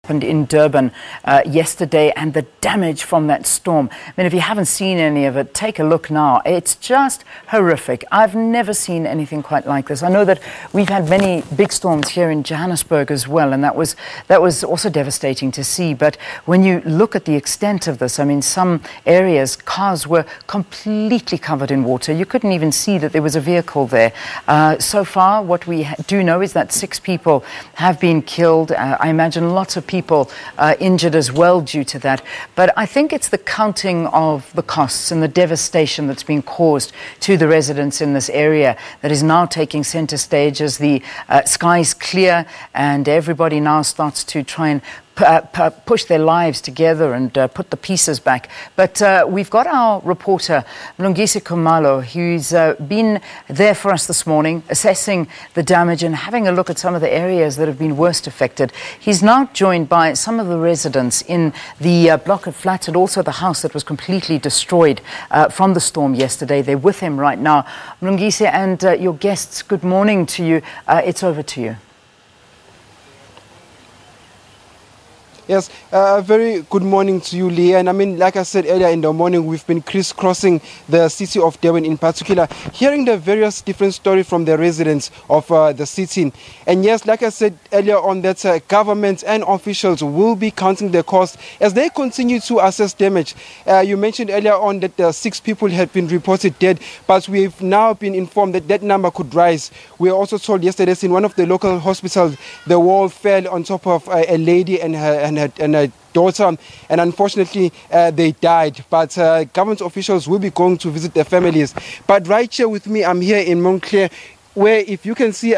Happened in Durban yesterday and the damage from that storm. I mean, if you haven't seen any of it, take a look now. It's just horrific. I've never seen anything quite like this. I know that we've had many big storms here in Johannesburg as well, and that was also devastating to see. But when you look at the extent of this, I mean, some areas, cars were completely covered in water. You couldn't even see that there was a vehicle there. So far, what we do know is that 6 people have been killed. I imagine lots of people injured as well due to that. But I think it's the counting of the costs and the devastation that's been caused to the residents in this area that is now taking centre stage as the skies clear and everybody now starts to try and push their lives together and put the pieces back. But we've got our reporter, Mlungisi Khumalo, who's been there for us this morning, assessing the damage and having a look at some of the areas that have been worst affected. He's now joined by some of the residents in the block of flats and also the house that was completely destroyed from the storm yesterday. They're with him right now. Mlungisi and your guests, good morning to you. It's over to you. Yes, very good morning to you, Leah. And I mean, like I said earlier in the morning, we've been crisscrossing the city of Durban in particular, hearing the various different stories from the residents of the city. And yes, like I said earlier on, that government and officials will be counting the cost as they continue to assess damage. You mentioned earlier on that 6 people had been reported dead, but we've now been informed that that number could rise. We were also told yesterday in one of the local hospitals, the wall fell on top of a lady and her daughter, and unfortunately they died. But government officials will be going to visit their families. But right here with me, I'm here in Montclair, where if you can see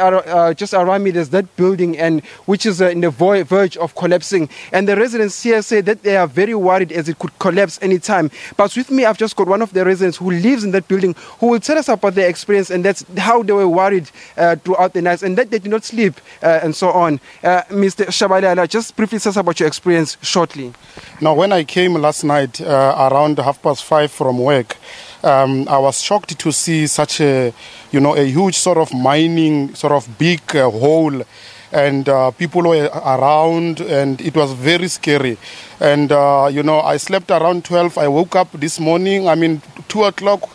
just around me, there's that building and which is in the verge of collapsing. And the residents here say that they are very worried as it could collapse anytime. But with me, I've just got one of the residents who lives in that building who will tell us about their experience, and that's how they were worried throughout the night and that they did not sleep and so on. Mr. Shabalala, just briefly tell us about your experience shortly. Now, when I came last night around 5:30 from work, I was shocked to see such a huge sort of mining, sort of big hole, and people were around, and it was very scary. And, I slept around 12. I woke up this morning, 2 o'clock,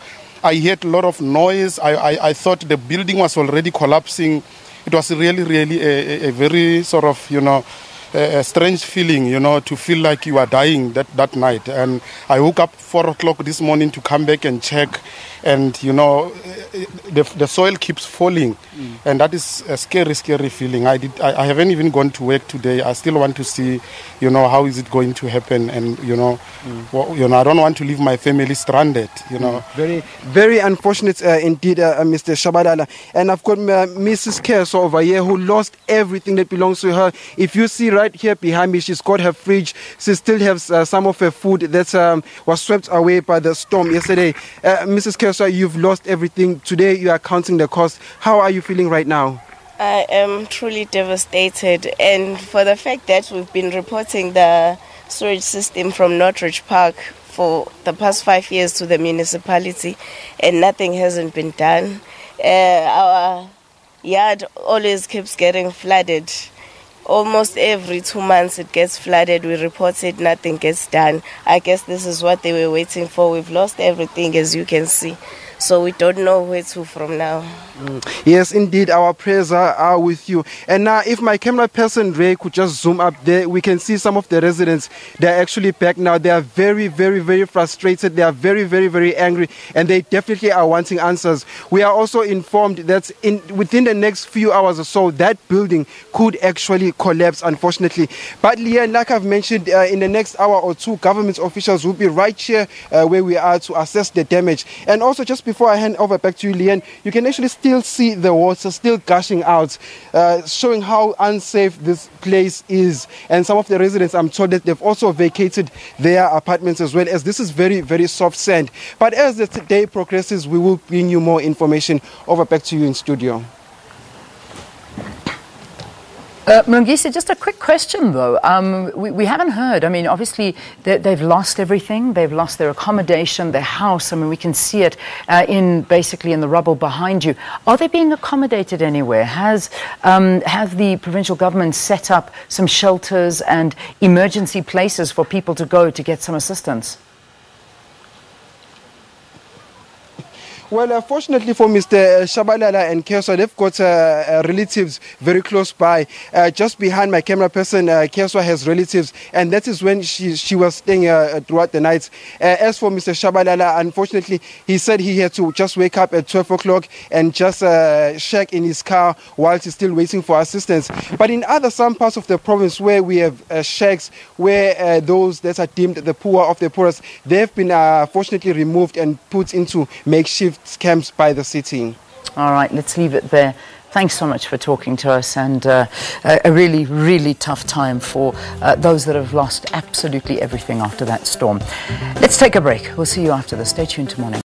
I heard a lot of noise. I thought the building was already collapsing. It was really a very sort of, a strange feeling, to feel like you are dying that night. And I woke up 4 o'clock this morning to come back and check, and the soil keeps falling, and that is a scary feeling. I haven't even gone to work today. I still want to see how is it going to happen, and I don't want to leave my family stranded. Very unfortunate indeed, Mr. Shabalala. And I've got Mrs. Keso over here who lost everything that belongs to her. If you see right here behind me, she's got her fridge. She still has some of her food that was swept away by the storm yesterday. Mrs. Keso, you've lost everything. Today you are counting the cost. How are you feeling right now? I am truly devastated, and for the fact that we've been reporting the storage system from Northridge Park for the past 5 years to the municipality and nothing hasn't been done. Our yard always keeps getting flooded. Almost every 2 months it gets flooded. We report it, nothing gets done. I guess this is what they were waiting for. We've lost everything, as you can see. So we don't know where to from now. Yes, indeed, our prayers are with you. And now, if my camera person Ray could just zoom up there, we can see some of the residents. They're actually back now. They are very frustrated. They are very angry, and they definitely are wanting answers. We are also informed that within the next few hours or so, that building could actually collapse, unfortunately. But Leanne, like I've mentioned, in the next hour or two, government officials will be right here where we are to assess the damage. And also, just before I hand over back to you, Leanne, you can actually still see the water still gushing out, showing how unsafe this place is. And some of the residents, I'm told that they've also vacated their apartments as well, as this is very soft sand. But as the day progresses, we will bring you more information. Over back to you in studio. Mlungisi, just a quick question though. We haven't heard. I mean, obviously they've lost everything. They've lost their accommodation, their house. I mean, we can see it basically in the rubble behind you. Are they being accommodated anywhere? Has the provincial government set up some shelters and emergency places for people to go to get some assistance? Well, fortunately for Mr. Shabalala and Keswa, they've got relatives very close by. Just behind my camera person, Keswa has relatives, and that is when she was staying throughout the night. As for Mr. Shabalala, unfortunately, he said he had to just wake up at 12 o'clock and just shack in his car while he's still waiting for assistance. But in some parts of the province where we have shacks, where those that are deemed the poor of the poorest, they've been fortunately removed and put into makeshift camps by the city. All right, let's leave it there. Thanks so much for talking to us, and a really, really tough time for those that have lost absolutely everything after that storm. Let's take a break. We'll see you after this. Stay tuned to Morning.